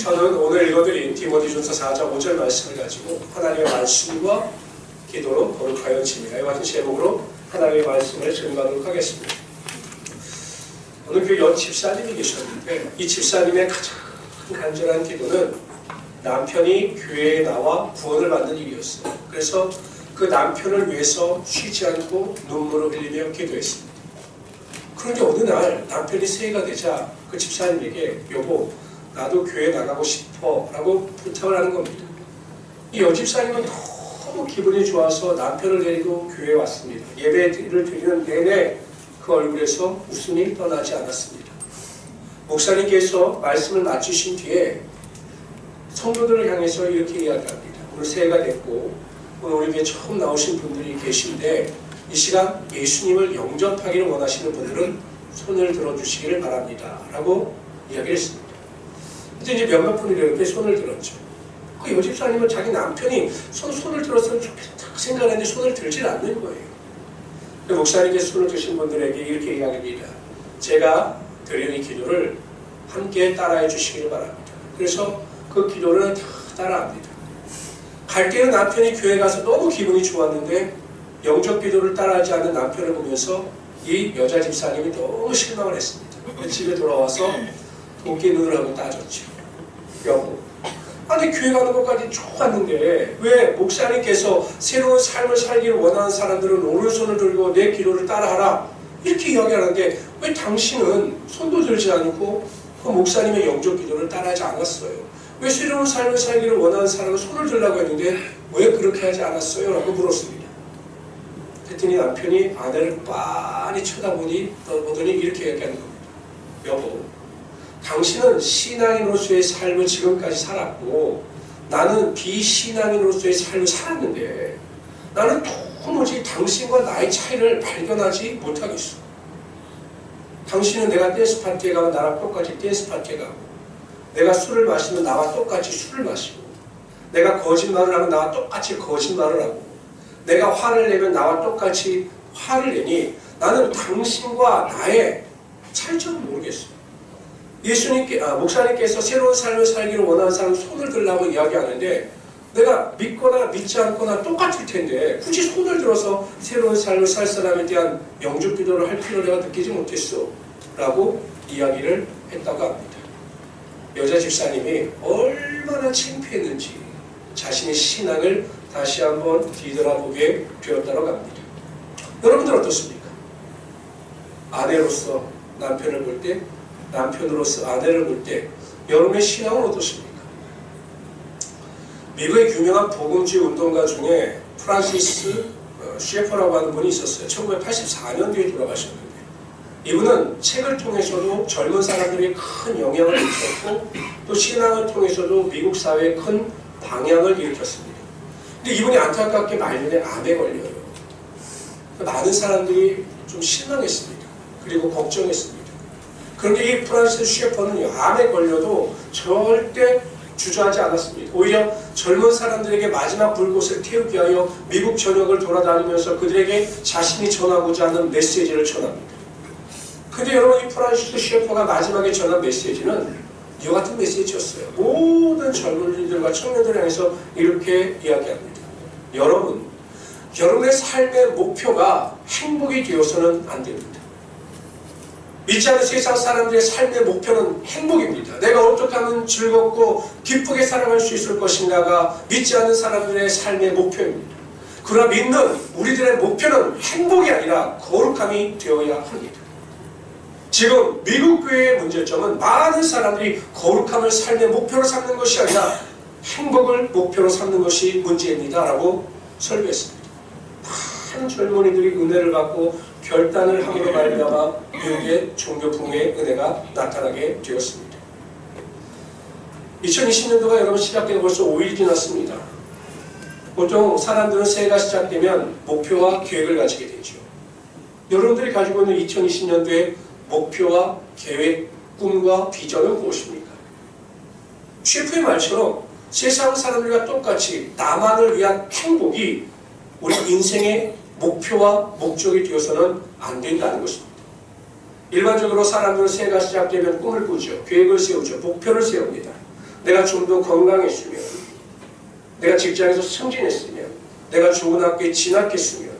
저는 오늘 읽어드린 디모데전서 4장 5절 말씀을 가지고 하나님의 말씀과 기도로 거룩하여 지니라 이와 같은 제목으로 하나님의 말씀을 증거하도록 하겠습니다. 오늘 그 연 집사님이 계셨는데 이 집사님의 가장 간절한 기도는 남편이 교회에 나와 구원을 받는 일이었어요. 그래서 그 남편을 위해서 쉬지 않고 눈물을 흘리며 기도했습니다. 그런데 어느 날 남편이 새해가 되자 그 집사님에게 여보 나도 교회 나가고 싶어 라고 부탁을 하는 겁니다. 이 여집사님은 너무 기분이 좋아서 남편을 데리고 교회에 왔습니다. 예배를 드리는 내내 그 얼굴에서 웃음이 떠나지 않았습니다. 목사님께서 말씀을 마치신 뒤에 성도들을 향해서 이렇게 이야기합니다. 오늘 새해가 됐고 오늘 우리 교회에 처음 나오신 분들이 계신데 이 시간 예수님을 영접하기를 원하시는 분들은 손을 들어주시기를 바랍니다 라고 이야기를 했습니다. 근데 이제 몇몇 분이 이렇게 손을 들었죠. 그 여집사님은 자기 남편이 손을 들었으면 좋겠다 생각했는데 손을 들질 않는 거예요. 목사님께서 손을 드신 분들에게 이렇게 이야기합니다. 제가 드리는 기도를 함께 따라해 주시기를 바랍니다. 그래서 그 기도를 다 따라합니다. 갈 때는 남편이 교회 가서 너무 기분이 좋았는데 영접 기도를 따라하지 않는 남편을 보면서 이 여자 집사님이 너무 실망을 했습니다. 집에 돌아와서 도끼 눈을 하고 따졌죠. 여보, 아니 교회 가는 것까지 좋았는데 왜 목사님께서 새로운 삶을 살기를 원하는 사람들은 오른손을 들고 내 기도를 따라하라 이렇게 이야기하는데 왜 당신은 손도 들지 않고 그 목사님의 영접 기도를 따라하지 않았어요? 왜 새로운 삶을 살기를 원하는 사람은 손을 들라고 했는데 왜 그렇게 하지 않았어요? 라고 물었습니다. 그랬더니 남편이 아내를 빤히 쳐다보더니 이렇게 얘기하는 겁니다. 여보, 당신은 신앙인으로서의 삶을 지금까지 살았고 나는 비신앙인으로서의 삶을 살았는데 나는 도무지 당신과 나의 차이를 발견하지 못하겠어. 당신은 내가 댄스 파티에 가면 나랑 똑같이 댄스 파티에 가고 내가 술을 마시면 나와 똑같이 술을 마시고 내가 거짓말을 하면 나와 똑같이 거짓말을 하고 내가 화를 내면 나와 똑같이 화를 내니 나는 당신과 나의 차이점을 모르겠어요. 목사님께서 새로운 삶을 살기를 원하는 사람 손을 들라고 이야기하는데 내가 믿거나 믿지 않거나 똑같을 텐데 굳이 손을 들어서 새로운 삶을 살 사람에 대한 영접 기도를 할 필요를 내가 느끼지 못했어 라고 이야기를 했다고 합니다. 여자 집사님이 얼마나 창피했는지 자신의 신앙을 다시 한번 뒤돌아보게 되었다고 합니다. 여러분들 어떻습니까? 아내로서 남편을 볼 때 남편으로서 아내를 볼 때 여러분의 신앙은 어떻습니까? 미국의 유명한 복음주의 운동가 중에 프란시스 셰퍼라고 하는 분이 있었어요. 1984년도에 돌아가셨는데 이분은 책을 통해서도 젊은 사람들에게 큰 영향을 미쳤고 또 신앙을 통해서도 미국 사회에 큰 방향을 일으켰습니다. 근데 이분이 안타깝게 말년에 암에 걸려요. 많은 사람들이 좀 실망했습니다. 그리고 걱정했습니다. 그런데 이 프란시스 셰퍼는 암에 걸려도 절대 주저하지 않았습니다. 오히려 젊은 사람들에게 마지막 불꽃을 태우기 위하여 미국 전역을 돌아다니면서 그들에게 자신이 전하고자 하는 메시지를 전합니다. 근데 여러분 이 프란시스 셰퍼가 마지막에 전한 메시지는 이와 같은 메시지였어요. 모든 젊은이들과 청년들을 향해서 이렇게 이야기합니다. 여러분의 삶의 목표가 행복이 되어서는 안 됩니다. 믿지 않는 세상 사람들의 삶의 목표는 행복입니다. 내가 어떻게 하면 즐겁고 기쁘게 살아갈 수 있을 것인가가 믿지 않는 사람들의 삶의 목표입니다. 그러나 믿는 우리들의 목표는 행복이 아니라 거룩함이 되어야 합니다. 지금 미국 교회의 문제점은 많은 사람들이 거룩함을 삶의 목표로 삼는 것이 아니라 행복을 목표로 삼는 것이 문제입니다 라고 설교했습니다. 많은 젊은이들이 은혜를 받고 결단을 함으로 말미암아 미국의 종교 부흥의 은혜가 나타나게 되었습니다. 2020년도가 여러분 시작되고 벌써 5일 지났습니다. 보통 사람들은 새해가 시작되면 목표와 계획을 가지게 되죠. 여러분들이 가지고 있는 2020년도의 목표와 계획, 꿈과 비전은 무엇입니까? 셰프의 말처럼 세상 사람들과 똑같이 나만을 위한 행복이 우리 인생의 목표와 목적이 되어서는 안 된다는 것입니다. 일반적으로 사람들은 새해가 시작되면 꿈을 꾸죠. 계획을 세우죠. 목표를 세웁니다. 내가 좀 더 건강했으면, 내가 직장에서 승진했으면, 내가 좋은 학교에 진학했으면,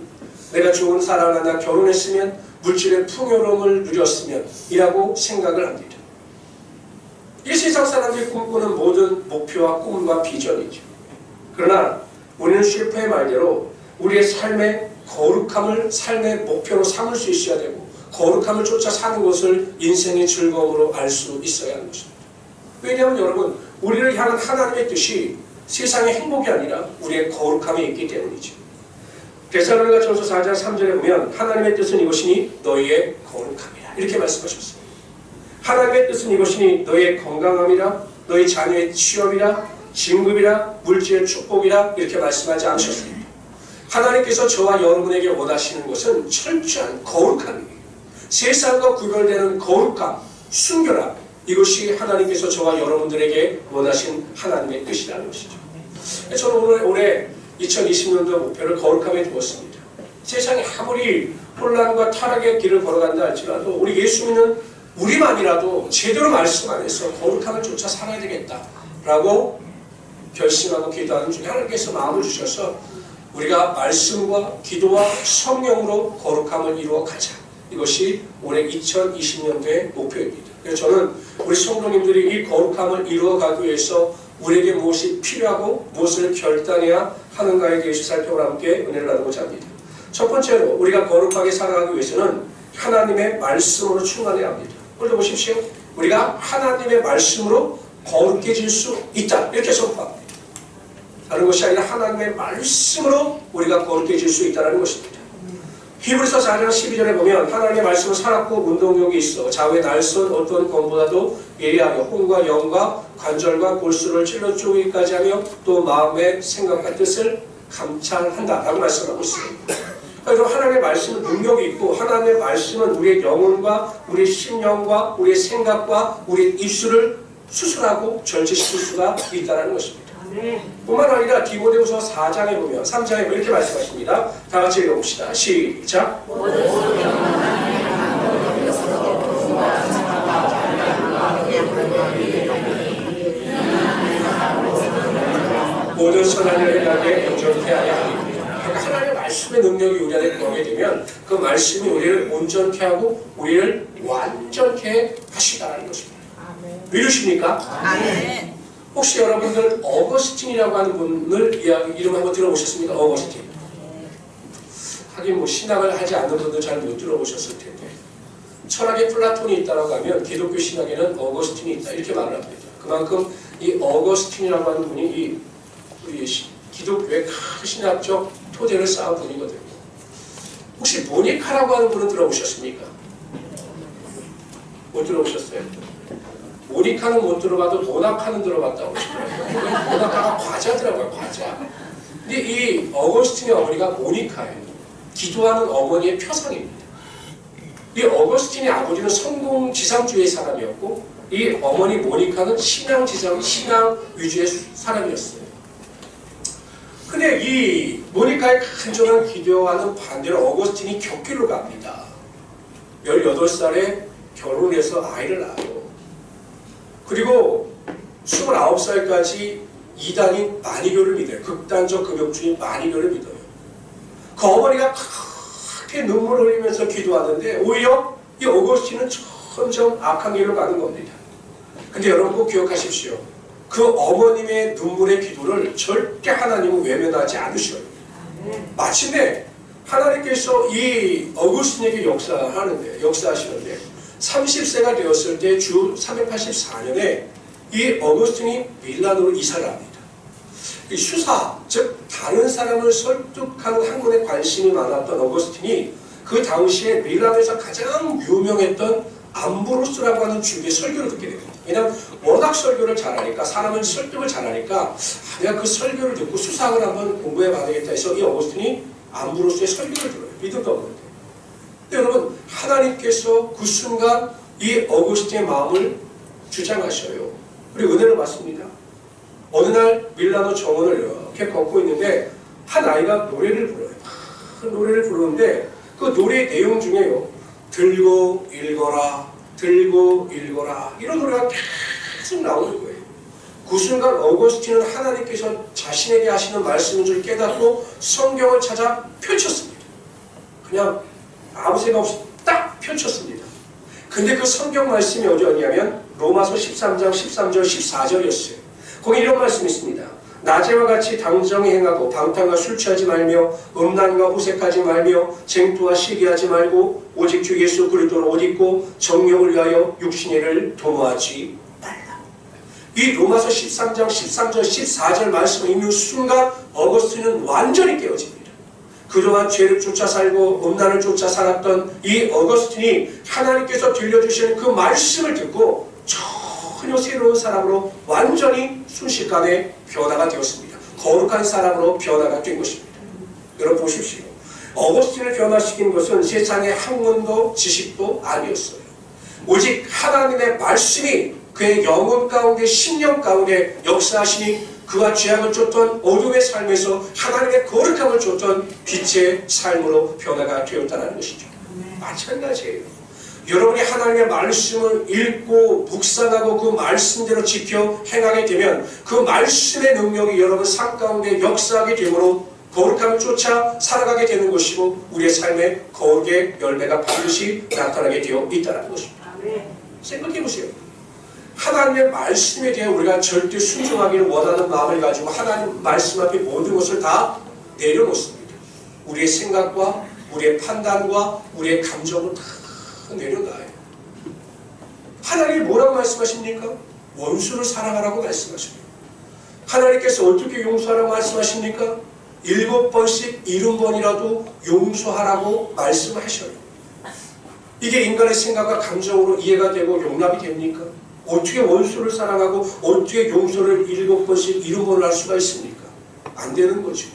내가 좋은 사랑을 만나 결혼했으면, 물질의 풍요로움을 누렸으면 이라고 생각을 합니다. 이 세상 사람들이 꿈꾸는 모든 목표와 꿈과 비전이죠. 그러나 우리는 셰퍼의 말대로 우리의 삶의 거룩함을 삶의 목표로 삼을 수 있어야 되고, 거룩함을 쫓아 사는 것을 인생의 즐거움으로 알 수 있어야 하는 것입니다. 왜냐하면 여러분, 우리를 향한 하나님의 뜻이 세상의 행복이 아니라 우리의 거룩함에 있기 때문이죠. 데살로니가전서 4장 3절에 보면 하나님의 뜻은 이것이니 너희의 거룩함이라 이렇게 말씀하셨어요. 하나님의 뜻은 이것이니 너희의 건강함이라, 너희 자녀의 취업이라, 진급이라, 물질의 축복이라 이렇게 말씀하지 않으셨습니다. 하나님께서 저와 여러분에게 원하시는 것은 철저한 거룩함이에요. 세상과 구별되는 거룩함, 순결함, 이것이 하나님께서 저와 여러분들에게 원하신 하나님의 뜻이라는 것이죠. 저는 올해 2020년도 목표를 거룩함에 두었습니다. 세상이 아무리 혼란과 타락의 길을 걸어간다 할지라도 우리 예수 믿는 우리만이라도 제대로 말씀 안에서 거룩함을 쫓아 살아야 되겠다라고 결심하고 기도하는 중에 하나님께서 마음을 주셔서 우리가 말씀과 기도와 성령으로 거룩함을 이루어 가자. 이것이 올해 2020년도의 목표입니다. 그래서 저는 우리 성도님들이 이 거룩함을 이루어가기 위해서 우리에게 무엇이 필요하고 무엇을 결단해야 하는가에 대해서 살펴보라 함께 은혜를 나누고자 합니다. 첫 번째로 우리가 거룩하게 살아가기 위해서는 하나님의 말씀으로 충만해야 합니다. 오늘도 보십시오. 우리가 하나님의 말씀으로 거룩해질 수 있다. 이렇게 선포합니다. 다른 것이 아니라 하나님의 말씀으로 우리가 거룩해질 수 있다는 것입니다. 히브리서 4장 12절에 보면 하나님의 말씀은 살았고 운동력이 있어 좌우에 날선 어떤 검보다도 예리하여 혼과 영과 관절과 골수를 찔러 쪼개기까지 하며 또 마음의 생각과 뜻을 감찰한다 라고 말씀하고 있습니다. 그래서 하나님의 말씀은 능력이 있고 하나님의 말씀은 우리의 영혼과 우리의 심령과 우리의 생각과 우리의 입술을 수술하고 절제시킬 수가 있다는 것입니다. 뿐만 아니라 디모데후서 4장에 보면 3장에 보면 이렇게 말씀하십니다. 다 같이 읽어봅시다. 시작. 모든 선한 일을 행하게 온전케 하여 하리니. 그러니까 하나님의 말씀의 능력이 우리 안에 들어오게 되면 그 말씀이 우리를 온전케 하고 우리를 완전케 하시다라는 것입니다. 믿으십니까? 아멘. 혹시 여러분들 어거스틴이라고 하는 분을 이름 한번 들어보셨습니까? 어거스틴. 하긴 뭐 신학을 하지 않는 분들 잘 못 들어보셨을 텐데 철학에 플라톤이 있다고 하면 기독교 신학에는 어거스틴이 있다 이렇게 말을 합니다. 그만큼 이 어거스틴이라고 하는 분이 우리 기독교의 큰 신학적 토대를 쌓은 분이거든요. 혹시 모니카라고 하는 분은 들어보셨습니까? 못 들어보셨어요? 모니카는 못 들어봐도 모나카는 들어봤다고 하시더라고요. 모나카가 과자더라고요, 과자. 근데 이 어거스틴의 어머니가 모니카예요. 기도하는 어머니의 표상입니다. 이 어거스틴의 아버지는 성공지상주의 사람이었고 이 어머니 모니카는 신앙 위주의 사람이었어요. 근데 이 모니카의 간절한 기도와는 반대로 어거스틴이 격길로 갑니다. 18살에 결혼해서 아이를 낳아요. 그리고 29살까지 이단인 마니교를 믿어요. 극단적 금욕주의 마니교를 믿어요. 그 어머니가 그렇게 눈물을 흘리면서 기도하는데 오히려 이 어거스틴은 점점 악한 길로 가는 겁니다. 근데 여러분 꼭 기억하십시오. 그 어머님의 눈물의 기도를 절대 하나님은 외면하지 않으셔요. 마침내 하나님께서 이 어거스틴에게 역사하시는데 30세가 되었을 때 주 384년에 이 어거스틴이 밀라노로 이사를 합니다. 이 수사, 즉 다른 사람을 설득하는 학문에 관심이 많았던 어거스틴이 그 당시에 밀라노에서 가장 유명했던 암브로스라고 하는 주교의 설교를 듣게 됩니다. 왜냐하면 워낙 설교를 잘하니까 사람을 설득을 잘하니까 내가 그 설교를 듣고 수사학을 한번 공부해 봐야겠다 해서 이 어거스틴이 암브로스의 설교를 들어요. 믿음도 없는데. 근데 여러분 하나님께서 그 순간 이 어거스틴의 마음을 주장하셔요. 우리 은혜를 받습니다. 어느 날 밀라노 정원을 이렇게 걷고 있는데 한 아이가 노래를 불러요. 그 노래를 부르는데 그 노래의 내용 중에요. 들고 읽어라 들고 읽어라 이런 노래가 계속 나오는 거예요. 그 순간 어거스틴은 하나님께서 자신에게 하시는 말씀인 줄 깨닫고 성경을 찾아 펼쳤습니다. 그냥 아무 생각 없이 딱 펼쳤습니다. 근데 그 성경 말씀이 어디였냐면 로마서 13장 13절 14절이었어요. 거기 이런 말씀이 있습니다. 낮에와 같이 당정히 행하고 방탕과 술 취하지 말며 음란과 호색하지 말며 쟁투와 시기하지 말고 오직 주 예수 그리스도를 옷 입고 정욕을 위하여 육신의 일을 도모하지 말라. 이 로마서 13장 13절 14절 말씀을 읽는 순간 어거스틴은 완전히 깨어집니다. 그동안 죄를 쫓아 살고 음란을 쫓아 살았던 이 어거스틴이 하나님께서 들려주시는 그 말씀을 듣고 전혀 새로운 사람으로 완전히 순식간에 변화가 되었습니다. 거룩한 사람으로 변화가 된 것입니다. 여러분 보십시오. 어거스틴을 변화시킨 것은 세상의 학문도 지식도 아니었어요. 오직 하나님의 말씀이 그의 영혼 가운데 심령 가운데 역사하시니 그가 죄악을 쫓던 어둠의 삶에서 하나님의 거룩함을 쫓던 빛의 삶으로 변화가 되었다는 것이죠. 마찬가지예요. 여러분이 하나님의 말씀을 읽고 묵상하고 그 말씀대로 지켜 행하게 되면 그 말씀의 능력이 여러분 삶 가운데 역사하게 되므로 거룩함을 쫓아 살아가게 되는 것이고 우리의 삶에 거룩의 열매가 반드시 나타나게 되어 있다는 것입니다. 생각해 보세요. 하나님의 말씀에 대해 우리가 절대 순종하기를 원하는 마음을 가지고 하나님 말씀 앞에 모든 것을 다 내려놓습니다. 우리의 생각과 우리의 판단과 우리의 감정을 다 내려놔요. 하나님이 뭐라고 말씀하십니까? 원수를 사랑하라고 말씀하십니다. 하나님께서 어떻게 용서하라고 말씀하십니까? 7번씩 70번이라도 용서하라고 말씀하셔요. 이게 인간의 생각과 감정으로 이해가 되고 용납이 됩니까? 어떻게 원수를 사랑하고 어떻게 용서를 7번씩 70번을 할 수가 있습니까? 안 되는 거죠.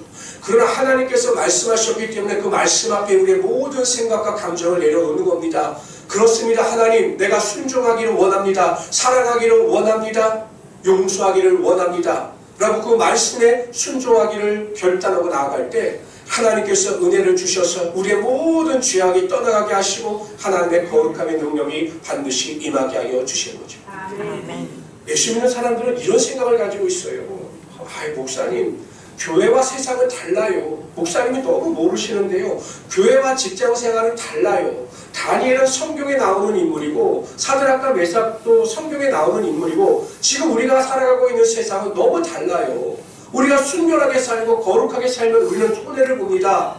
그러나 하나님께서 말씀하셨기 때문에 그 말씀 앞에 우리의 모든 생각과 감정을 내려놓는 겁니다. 그렇습니다. 하나님, 내가 순종하기를 원합니다. 사랑하기를 원합니다. 용서하기를 원합니다. 라고 그 말씀에 순종하기를 결단하고 나아갈 때 하나님께서 은혜를 주셔서 우리의 모든 죄악이 떠나가게 하시고 하나님의 거룩함의 능력이 반드시 임하게 하여 주시는 거죠. 예수 믿는 사람들은 이런 생각을 가지고 있어요. 목사님, 교회와 세상은 달라요. 목사님이 너무 모르시는데요. 교회와 직장생활은 달라요. 다니엘은 성경에 나오는 인물이고 사드락과 메삭도 성경에 나오는 인물이고 지금 우리가 살아가고 있는 세상은 너무 달라요. 우리가 순결하게 살고 거룩하게 살면 우리는 손해를 봅니다.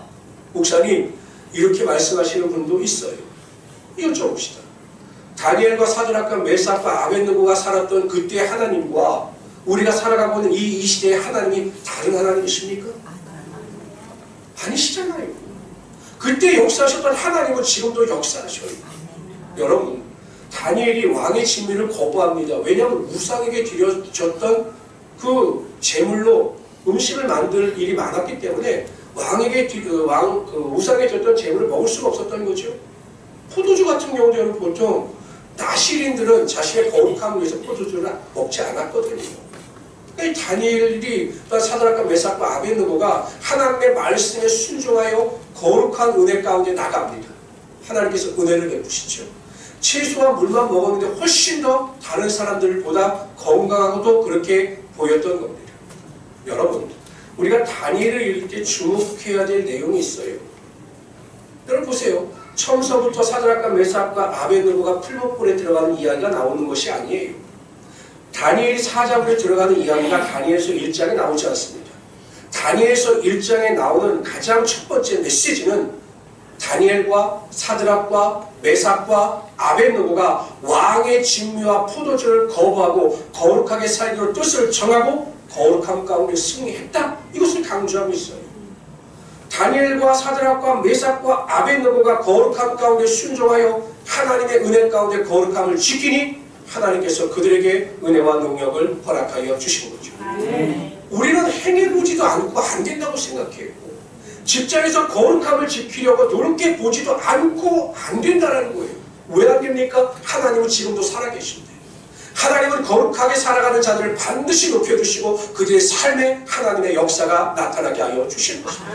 목사님, 이렇게 말씀하시는 분도 있어요. 여쭤봅시다. 다니엘과 사드락과 메삭과 아벳느고가 살았던 그때의 하나님과 우리가 살아가고 있는 이 시대의 하나님이 다른 하나님이십니까? 아니시잖아요. 그때 역사하셨던 하나님은 지금도 역사하셔요. 여러분, 다니엘이 왕의 진미를 거부합니다. 왜냐하면 우상에게 드려졌던 그 제물로 음식을 만들 일이 많았기 때문에 왕에게 우상에 줬던 제물을 먹을 수가 없었던 거죠. 포도주 같은 경우는 보통 나시린들은 자신의 거룩함을 위해서 포도주를 먹지 않았거든요. 다니엘이 사드락과 메삭과 아벳느고가 하나님의 말씀에 순종하여 거룩한 은혜 가운데 나갑니다. 하나님께서 은혜를 베푸시죠. 채소와 물만 먹었는데 훨씬 더 다른 사람들보다 건강하고도 그렇게 보였던 겁니다. 여러분, 우리가 다니엘을 읽을 때 주목해야 될 내용이 있어요. 여러분 보세요. 처음서부터 사드락과 메삭과 아벳느고가 풀무불에 들어가는 이야기가 나오는 것이 아니에요. 다니엘이 사자굴에 들어가는 이야기가 다니엘서 1장에 나오지 않습니다. 다니엘서 1장에 나오는 가장 첫 번째 메시지는 다니엘과 사드락과 메삭과 아벳느고가 왕의 진미와 포도주를 거부하고 거룩하게 살기로 뜻을 정하고 거룩함 가운데 승리했다. 이것을 강조하고 있어요. 다니엘과 사드락과 메삭과 아벳느고가 거룩함 가운데 순종하여 하나님의 은혜 가운데 거룩함을 지키니 하나님께서 그들에게 은혜와 능력을 허락하여 주신 거죠. 우리는 행해보지도 않고 안 된다고 생각해요. 직장에서 거룩함을 지키려고 노력해 보지도 않고 안 된다는 거예요. 왜 안 됩니까? 하나님은 지금도 살아계신데. 하나님은 거룩하게 살아가는 자들을 반드시 높여주시고 그들의 삶에 하나님의 역사가 나타나게 하여 주시는 것입니다.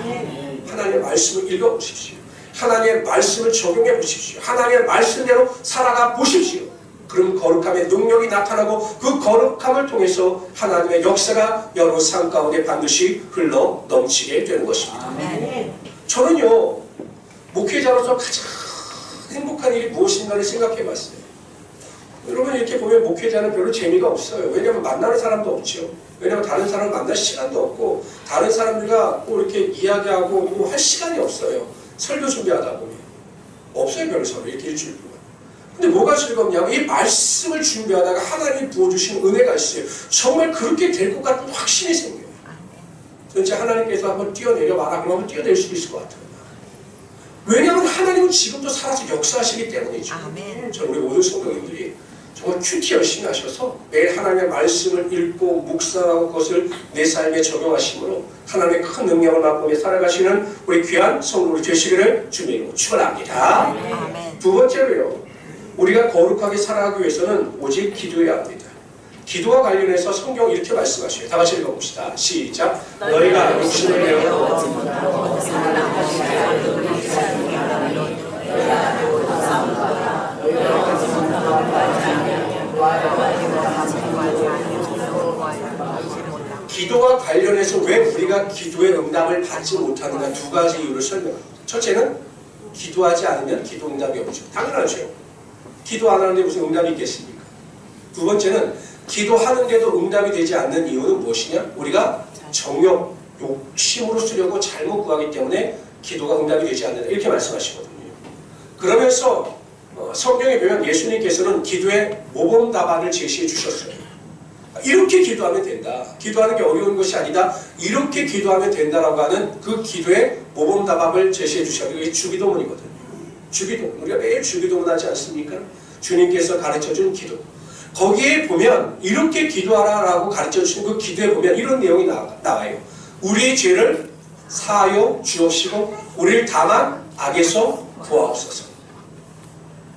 하나님의 말씀을 읽어보십시오. 하나님의 말씀을 적용해 보십시오. 하나님의 말씀대로 살아가 보십시오. 그런 거룩함의 능력이 나타나고 그 거룩함을 통해서 하나님의 역사가 여러 삶 가운데 반드시 흘러 넘치게 되는 것입니다. 저는요, 목회자로서 가장 행복한 일이 무엇인가를 생각해 봤어요. 여러분 이렇게 보면 목회자는 별로 재미가 없어요. 왜냐하면 만나는 사람도 없죠. 왜냐하면 다른 사람을 만날 시간도 없고 다른 사람들과 뭐 이렇게 이야기하고 뭐 할 시간이 없어요. 설교 준비하다 보면 없어요. 별로 서로 이렇게 일주일 동안. 근데 뭐가 즐겁냐면 이 말씀을 준비하다가 하나님이 부어주신 은혜가 있어요. 정말 그렇게 될 것 같은 확신이 생겨요. 진짜 하나님께서 한번 뛰어내려봐라 그러면 뛰어낼 수도 있을 것 같아요. 왜냐하면 하나님은 지금도 살아서 역사하시기 때문이죠. 저는 우리 모든 성도님들이 정말 큐티 열심히 하셔서 매일 하나님의 말씀을 읽고 묵상하고 그것을 내 삶에 적용하심으로 하나님의 큰 능력을 맛보며 살아가시는 우리 귀한 성도들이 되시기를 주님으로 축원합니다. 두 번째로요. 우리가 거룩하게 살아가기 위해서는 오직 기도해야 합니다. 기도와 관련해서 성경 이렇게 말씀하셔요. 다 같이 읽어봅시다. 시작. 너희가 욕심을 내어 기도와 관련해서 왜 우리가 기도의 응답을 받지 못하는가 두 가지 이유를 설명합니다. 첫째는 기도하지 않으면 기도 응답이 없죠. 당연하죠. 기도 안 하는데 무슨 응답이 있겠습니까? 두 번째는 기도하는데도 응답이 되지 않는 이유는 무엇이냐? 우리가 정욕, 욕심으로 쓰려고 잘못 구하기 때문에 기도가 응답이 되지 않는다. 이렇게 말씀하시거든요. 그러면서 성경에 보면 예수님께서는 기도의 모범 답안을 제시해 주셨어요. 이렇게 기도하면 된다. 기도하는 게 어려운 것이 아니다. 이렇게 기도하면 된다라고 하는 그 기도의 모범 답안을 제시해 주셨어요. 이게 주기도문이거든요. 주기도문. 우리가 매일 주기도문 하지 않습니까? 주님께서 가르쳐준 기도. 거기에 보면 이렇게 기도하라라고 가르쳐주신 그 기도에 보면 이런 내용이 나와요. 우리의 죄를 사하여 주옵시고 우리를 다만 악에서 구하옵소서.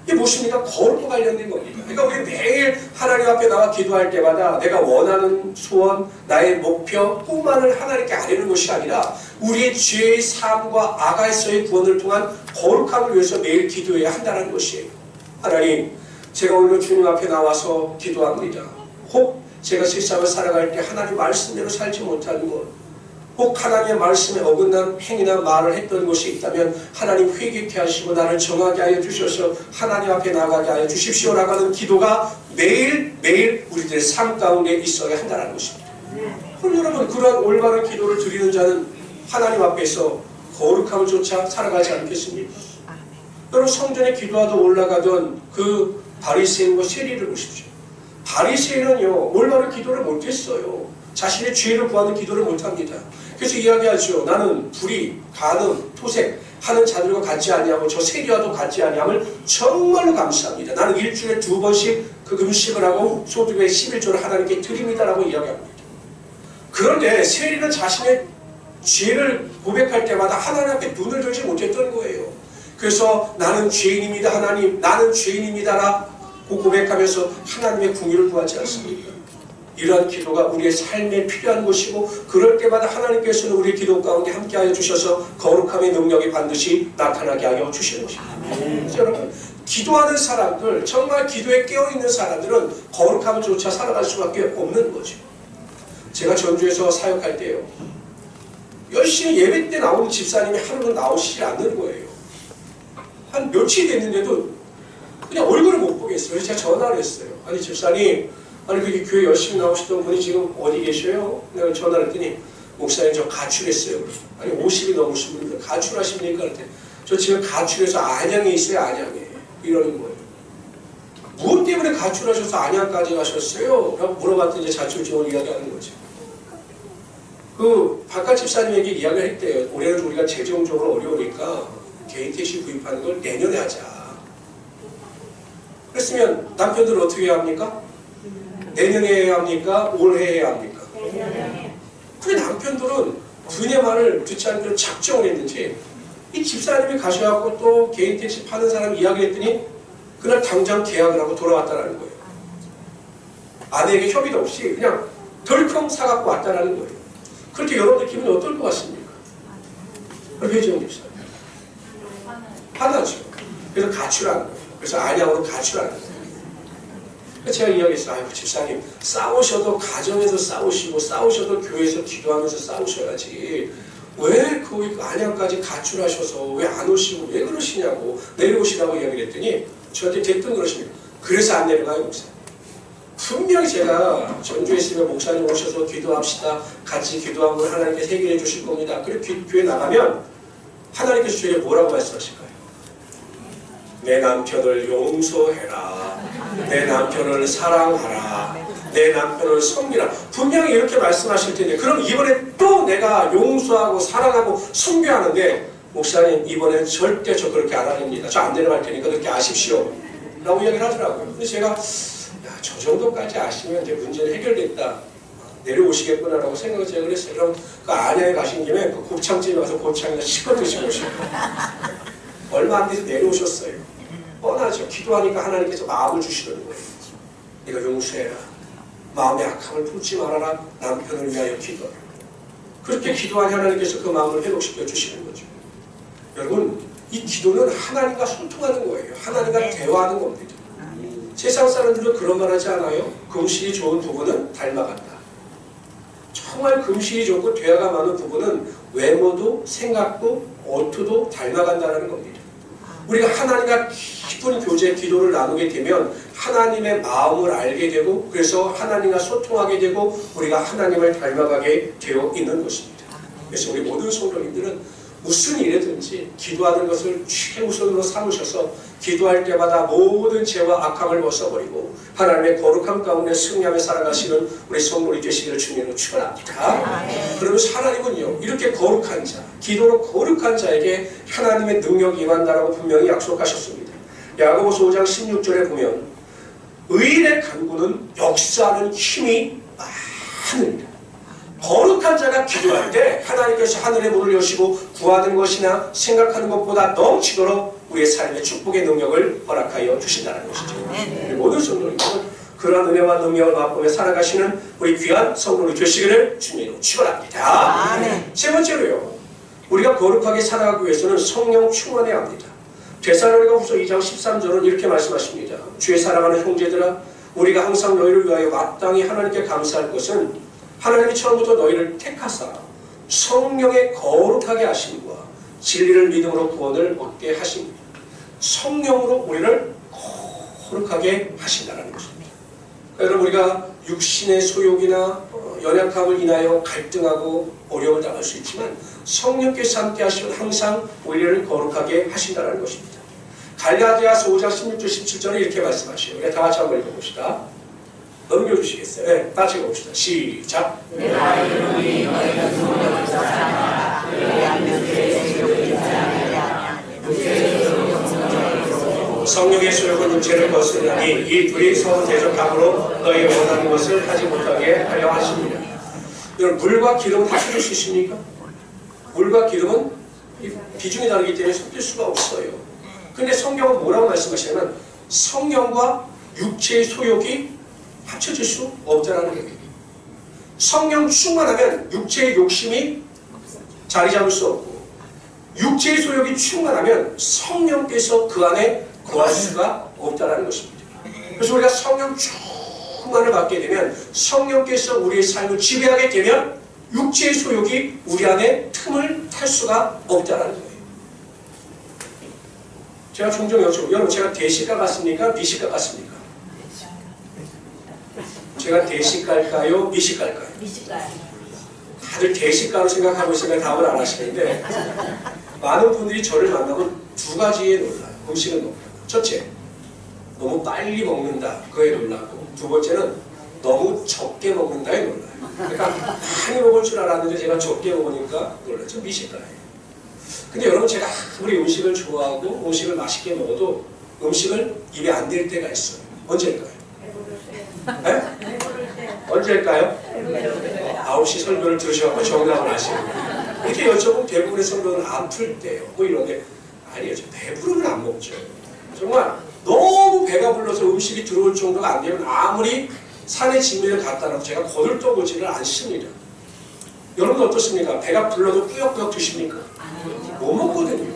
이게 무엇입니까? 거룩과 관련된 겁니다. 그러니까 우리 매일 하나님 앞에 나와 기도할 때마다 내가 원하는 소원, 나의 목표, 꿈만을 하나님께 아뢰는 것이 아니라 우리의 죄의 삶과 악에서의 구원을 통한 거룩함을 위해서 매일 기도해야 한다는 것이에요. 하나님, 제가 오늘 주님 앞에 나와서 기도합니다. 혹 제가 세상을 살아갈 때 하나님 말씀대로 살지 못하는 것, 혹 하나님의 말씀에 어긋난 행위나 말을 했던 것이 있다면 하나님 회개케 하시고 나를 정하게 하여 주셔서 하나님 앞에 나가게 하여 주십시오라고 하는 기도가 매일매일 우리들의 삶 가운데 있어야 한다는 것입니다. 그럼 여러분 그러한 올바른 기도를 드리는 자는 하나님 앞에서 거룩함을 쫓아 살아가지 않겠습니까? 여러분 성전에 기도하다 올라가던 그 바리새인과 세리를 보십시오. 바리새인은요 올바른 기도를 못했어요. 자신의 죄를 구하는 기도를 못합니다. 그래서 이야기하죠. 나는 불의, 간음, 토색 하는 자들과 같지 아니하고 저 세리와도 같지 아니함을 정말로 감사합니다. 나는 일주일에 2번씩 그 금식을 하고 소득의 11조를 하나님께 드립니다라고 이야기합니다. 그런데 세리는 자신의 죄를 고백할 때마다 하나님 앞에 눈을 들지 못했던 거예요. 그래서 나는 죄인입니다 하나님, 나는 죄인입니다라고 고백하면서 하나님의 궁유를 구하지 않습니까? 이러한 기도가 우리의 삶에 필요한 것이고 그럴 때마다 하나님께서는 우리의 기도 가운데 함께하여 주셔서 거룩함의 능력이 반드시 나타나게 하여 주시는 것입니다. 여러분 기도하는 사람들, 정말 기도에 깨어있는 사람들은 거룩함을 쫓아 살아갈 수밖에 없는 거죠. 제가 전주에서 사역할 때요 열심히 예배 때 나오는 집사님이 하루는 나오시지 않는 거예요. 한 며칠 됐는데도 그냥 얼굴을 못 보겠어요. 그래서 제가 전화를 했어요. 아니 집사님, 아니 그게 교회 열심히 나오시던 분이 지금 어디 계셔요? 내가 전화를 했더니 목사님 저 가출했어요. 아니 50이 넘으신 분들 가출하십니까? 그랬더니 저 지금 가출해서 안양에 있어요. 안양에. 이러는 거예요. 무엇 때문에 가출하셔서 안양까지 가셨어요? 라고 물어봤더니 자초지종을 이야기하는 거죠. 그 바깥 집사님에게 이야기를 했대요. 올해는 우리가 재정적으로 어려우니까 개인 택시 구입하는 걸 내년에 하자. 그랬으면 남편들은 어떻게 해야 합니까? 내년에 해야 합니까? 올해 해야 합니까? 그래 남편들은 부인의 말을 듣지 않고 작정을 했는지 이 집사님이 가셔갖고 또 개인 택시 파는 사람 이야기했더니 그날 당장 계약을 하고 돌아왔다는 거예요. 아내에게 협의도 없이 그냥 덜컹 사갖고 왔다는 거예요. 그럴 때 여러분들 기분이 어떨 것 같습니까? 회장 집사님 화나죠. 그래서 가출하는 거예요. 그래서 안양으로 가출하는 거예요. 제가 이야기했어요. 아이고 집사님, 싸우셔도 가정에서 싸우시고 싸우셔도 교회에서 기도하면서 싸우셔야지 왜 그 안양까지 가출하셔서 왜 안 오시고 왜 그러시냐고 내려오시라고 이야기를 했더니 저한테 대뜸 그러십니다. 그래서 안 내려가요 목사님. 분명히 제가 전주에 있으면 목사님 오셔서 기도합시다. 같이 기도하면 하나님께서 해결해 주실 겁니다. 그리고 교회 나가면 하나님께서 저에게 뭐라고 말씀하실까요? 내 남편을 용서해라. 내 남편을 사랑하라. 내 남편을 섬기라. 분명히 이렇게 말씀하실 텐데 그럼 이번에 또 내가 용서하고 사랑하고 섬겨하는데 목사님 이번엔 절대 저 그렇게 안 합니다. 저 안 내려갈 테니까 그렇게 아십시오. 라고 이야기를 하더라고요. 근데 제가 저 정도까지 아시면 이제 문제는 해결됐다. 내려오시겠구나 라고 생각을 제가 그랬어요. 그럼 그 안양에 가신 김에 그 곱창집에 가서 곱창이나 실컷 드시고 오시고 얼마 안 돼서 내려오셨어요. 뻔하죠. 기도하니까 하나님께서 마음을 주시는 거예요. 네가 용서해라. 마음의 악함을 품지 말아라. 남편을 위하여 기도하라. 그렇게 기도한 하나님께서 그 마음을 회복시켜 주시는 거죠. 여러분 이 기도는 하나님과 소통하는 거예요. 하나님과 대화하는 겁니다. 세상 사람들도 그런 말 하지 않아요? 금실이 좋은 부부는 닮아간다. 정말 금실이 좋고 대화가 많은 부부는 외모도 생각도 어투도 닮아간다는 겁니다. 우리가 하나님과 깊은 교제 기도를 나누게 되면 하나님의 마음을 알게 되고 그래서 하나님과 소통하게 되고 우리가 하나님을 닮아가게 되어 있는 것입니다. 그래서 우리 모든 성도님들은 무슨 일이든지 기도하는 것을 최우선으로 삼으셔서 기도할 때마다 모든 죄와 악함을 벗어버리고 하나님의 거룩함 가운데 승리하며 살아가시는 우리 성도님 되시기를 주님으로 축원합니다. 그러면서 하나님은요 이렇게 거룩한 자, 기도로 거룩한 자에게 하나님의 능력이 임한다라고 분명히 약속하셨습니다. 야고보서 5장 16절에 보면 의인의 간구는 역사하는 힘이 많으니라. 거룩한 자가 기도할 때 하나님께서 하늘의 문을 여시고 구하는 것이나 생각하는 것보다 넘치도록 우리의 삶의 축복의 능력을 허락하여 주신다는 것이죠. 우리 모든 성도님들은 그러한 은혜와 능력을 맛보며 살아가시는 우리 귀한 성도님 되시기를 주님으로 축원합니다. 세 번째로요. 우리가 거룩하게 살아가기 위해서는 성령 충만해야 합니다. 데살로니가후서 2장 13절은 이렇게 말씀하십니다. 주의 사랑하는 형제들아 우리가 항상 너희를 위하여 마땅히 하나님께 감사할 것은 하나님이 처음부터 너희를 택하사 성령의 거룩하게 하심과 진리를 믿음으로 구원을 얻게 하십니다. 성령으로 우리를 거룩하게 하신다는 것입니다. 여러분 우리가 육신의 소욕이나 연약함을 인하여 갈등하고 어려움을 당할 수 있지만 성령께서 함께 하시면 항상 우리를 거룩하게 하신다는 것입니다. 갈라디아서 5장 16절 17절에 이렇게 말씀하시요. 우리 다 같이 한번 읽어봅시다. 넘겨주시겠어요? 네, 같이 읽어봅시다. 시작. 내가 이름이 너희가 소욕을 자하라. 왜냐하면 죄의 소욕을 자하느냐. 성령의 소욕은 육체를 거스르니 이 둘이 서로 대적함으로 너희 원하는 것을 하지 못하게 하려 하십니다. 여러분 물과 기름은 합쳐질 수 있습니까? 물과 기름은 비중이 다르기 때문에 섞일 수가 없어요. 근데 성경은 뭐라고 말씀하시냐면 성령과 육체의 소욕이 합쳐질 수 없다는 얘기예요. 성령 충만하면 육체의 욕심이 자리 잡을 수 없고 육체의 소욕이 충만하면 성령께서 그 안에 거할 수가 없다는 것입니다. 그래서 우리가 성령 충만을 받게 되면 성령께서 우리의 삶을 지배하게 되면 육체의 소욕이 우리 안에 틈을 탈 수가 없다는 거예요. 제가 종종 여쭤보고 여러분 제가 대식가 같습니까? 미식가 같습니까? 제가 대식가일까요? 미식가일까요? 미식가요. 다들 대식가로 생각하고 있으니까 답을 안 하시는데 많은 분들이 저를 만나면 두 가지에 놀라요. 음식을 먹는 첫째, 너무 빨리 먹는다. 그거에 놀라고 두 번째는 너무 적게 먹는다에 놀라요. 그러니까 많이 먹을 줄 알았는데 제가 적게 먹으니까 놀라죠. 미식가예요. 근데 여러분 제가 아무리 음식을 좋아하고 음식을 맛있게 먹어도 음식을 입에 안 댈 때가 있어요. 언제일까요? 네? 언제일까요? 9시 설교를 들으셔서 정답을 아시는 거예요. 이렇게 여쭤보면 대부분의 성도는 아플 때요. 뭐 이런데 아니에요. 배부르면 안 먹죠. 정말 너무 배가 불러서 음식이 들어올 정도가 안 되면 아무리 산에 진미를 갖다 놔도 제가 거들떠보지를 않습니다. 여러분 어떻습니까? 배가 불러도 꾸역꾸역 드십니까? 못 먹거든요.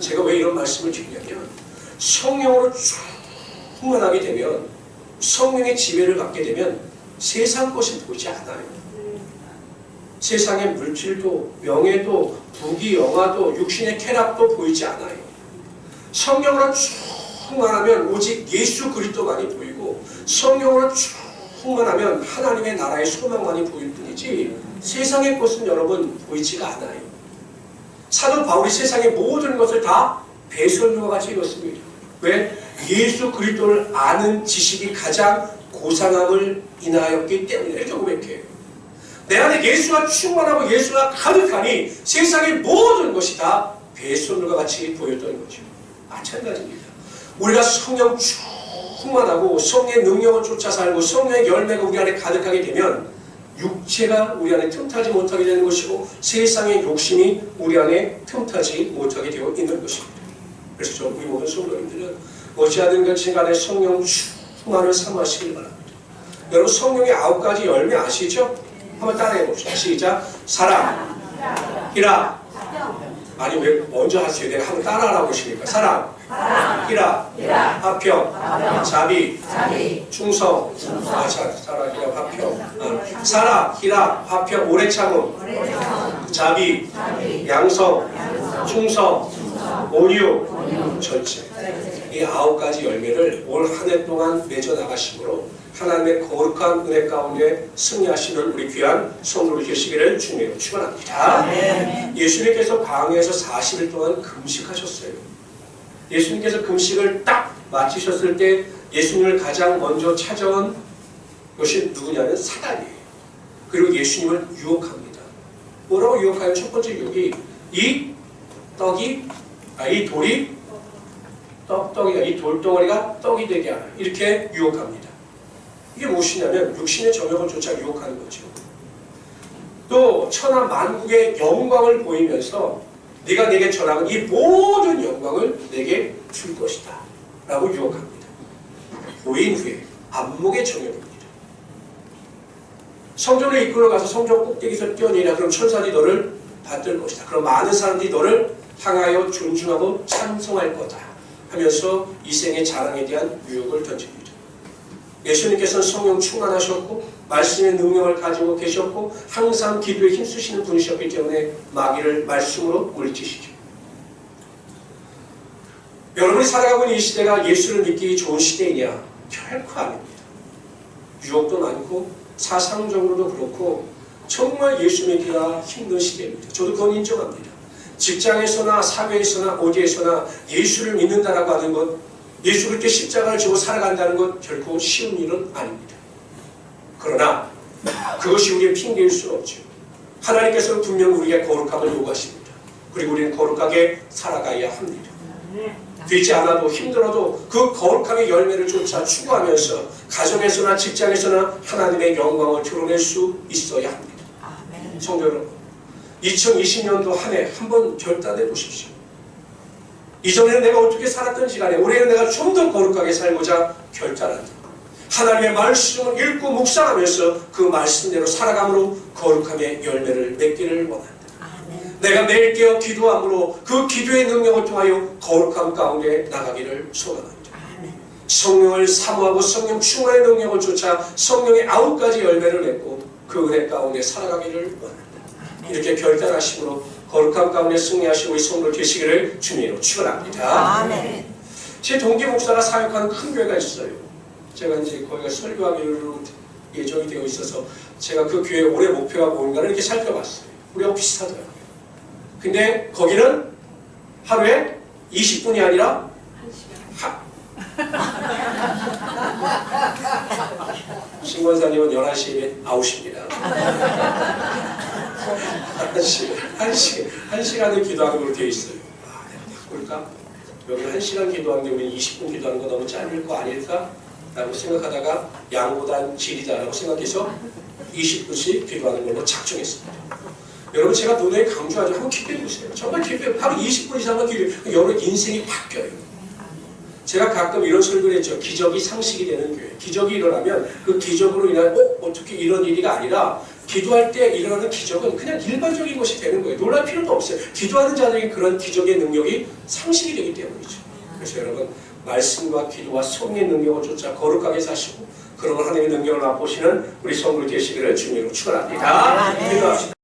제가 왜 이런 말씀을 드리냐면 성령으로 충만하게 되면 성령의 지배를 받게 되면 세상 것이 보이지 않아요. 세상의 물질도 명예도 부귀영화도 육신의 쾌락도 보이지 않아요. 성령으로 충만하면 오직 예수 그리스도만이 보이고 성령으로 충만하면 하나님의 나라의 소망만이 보일 뿐이지 세상의 것은 여러분 보이지가 않아요. 사도 바울이 세상의 모든 것을 다 배설물과 같이 이뤘습니다. 왜? 예수 그리스도를 아는 지식이 가장 고상함을 인하였기 때문에 이렇게 고백해요. 내 안에 예수가 충만하고 예수가 가득하니 세상의 모든 것이 다 배설물과 같이 보였던 거죠. 마찬가지입니다. 우리가 성령 충만하고 성령의 능력을 쫓아 살고 성령의 열매가 우리 안에 가득하게 되면 육체가 우리 안에 틈타지 못하게 되는 것이고 세상의 욕심이 우리 안에 틈타지 못하게 되어 있는 것입니다. 그래서 우리 모든 성도님들은 어찌하든 같이 간에 성령 충만을 사모하시길 바랍니다. 여러분 성령의 9가지 열매 아시죠? 한번 따라해 봅시다. 시작. 사랑, 희락. 아니 왜 먼저 하세요? 내가 한번 따라하라고 하시니까. 사랑, 희락, 화평, 자비, 충성. 사랑, 희락, 화평. 사랑, 희락, 화평, 오래 참음, 자비, 양성, 충성, 온유, 절제. 이 9가지 열매를 올 한 해 동안 맺어 나가심으로 하나님의 거룩한 은혜 가운데 승리하시는 우리 귀한 성도들 되시기를 주님으로 축원합니다. 예수님께서 광야에서 40일 동안 금식하셨어요. 예수님께서 금식을 딱 마치셨을 때 예수님을 가장 먼저 찾아온 것이 누구냐면 사단이에요. 그리고 예수님을 유혹합니다. 뭐라고 유혹하면 첫 번째 유혹이 이 돌이 떡덩이가 이 돌덩어리가 떡이 되게 하라 이렇게 유혹합니다. 이게 무엇이냐면 육신의 정욕을 쫓아 유혹하는 거죠. 또 천하 만국의 영광을 보이면서 네가 내게 전하는 이 모든 영광을 내게 줄 것이다 라고 유혹합니다. 보인 후에 안목의 정욕입니다. 성전을 이끌어가서 성전 꼭대기에서 뛰어내리라. 그럼 천사들이 너를 받들 것이다. 그럼 많은 사람들이 너를 향하여 존중하고 찬송할 거다 하면서 이 생의 자랑에 대한 유혹을 던집니다. 예수님께서는 성령 충만하셨고 말씀의 능력을 가지고 계셨고 항상 기도에 힘쓰시는 분이셨기 때문에 마귀를 말씀으로 물리치시죠. 여러분이 살아가고 있는 이 시대가 예수를 믿기 좋은 시대이냐? 결코 아닙니다. 유혹도 많고 사상적으로도 그렇고 정말 예수 믿기가 힘든 시대입니다. 저도 그건 인정합니다. 직장에서나 사회에서나 어디에서나 예수를 믿는다라고 하는 것, 예수 그리스도의 십자가를 지고 살아간다는 것 결코 쉬운 일은 아닙니다. 그러나 그것이 우리의 핑계일 수는 없죠. 하나님께서는 분명 우리에게 거룩함을 요구하십니다. 그리고 우리는 거룩하게 살아가야 합니다. 되지 않아도 힘들어도 그 거룩함의 열매를 쫓아 추구하면서 가정에서나 직장에서나 하나님의 영광을 드러낼 수 있어야 합니다. 성도 여러분, 2020년도 한 해 한번 결단해 보십시오. 이전에는 내가 어떻게 살았던지 간에 올해는 내가 좀 더 거룩하게 살고자 결단한다. 하나님의 말씀을 읽고 묵상하면서 그 말씀대로 살아감으로 거룩함의 열매를 맺기를 원한다. 내가 매일 깨어 기도함으로 그 기도의 능력을 통하여 거룩함 가운데 나가기를 소망합니다. 성령을 사모하고 성령 충만의 능력을 쫓아 성령의 9가지 열매를 맺고 그 은혜 가운데 살아가기를 원한다. 이렇게 결단하심으로 거룩함 가운데 승리하시고 우리 성도 되시기를 주님으로 축원합니다. 아멘. 제 동기 목사가 사역하는 큰 교회가 있어요. 제가 이제 거기가 설교하기로 예정이 되어 있어서 제가 그 교회 올해 목표가 뭔가를 이렇게 살펴봤어요. 우리하고 비슷하더라고요. 근데 거기는 하루에 20분이 아니라 1시간. 신권사님은 11시에 아웃입니다. 1시간을 기도하는 걸로 되어 있어요. 볼까? 여기 1시간 기도하는데 우리 20분 기도하는 거 너무 짧을 거 아닐까? 라고 생각하다가 양보단 질이다라고 생각해서 20분씩 기도하는 걸로 작정했습니다. 여러분 제가 노래에 강조하죠. 한번 기도해 보세요. 정말 기도해. 하루 20분 이상만 기도해. 여러분 인생이 바뀌어요. 제가 가끔 이런 설교를 했죠. 기적이 상식이 되는 교회. 기적이 일어나면 그 기적으로 인한 어떻게 이런 일이가 아니라 기도할 때 일어나는 기적은 그냥 일반적인 것이 되는 거예요. 놀랄 필요도 없어요. 기도하는 자들에게 그런 기적의 능력이 상식이 되기 때문이죠. 그래서 여러분 말씀과 기도와 성령의 능력을 쫓아 거룩하게 사시고 그러고 하나님의 능력을 맛보시는 우리 성도 되시기를 주님으로 축원합니다. 기도합시다.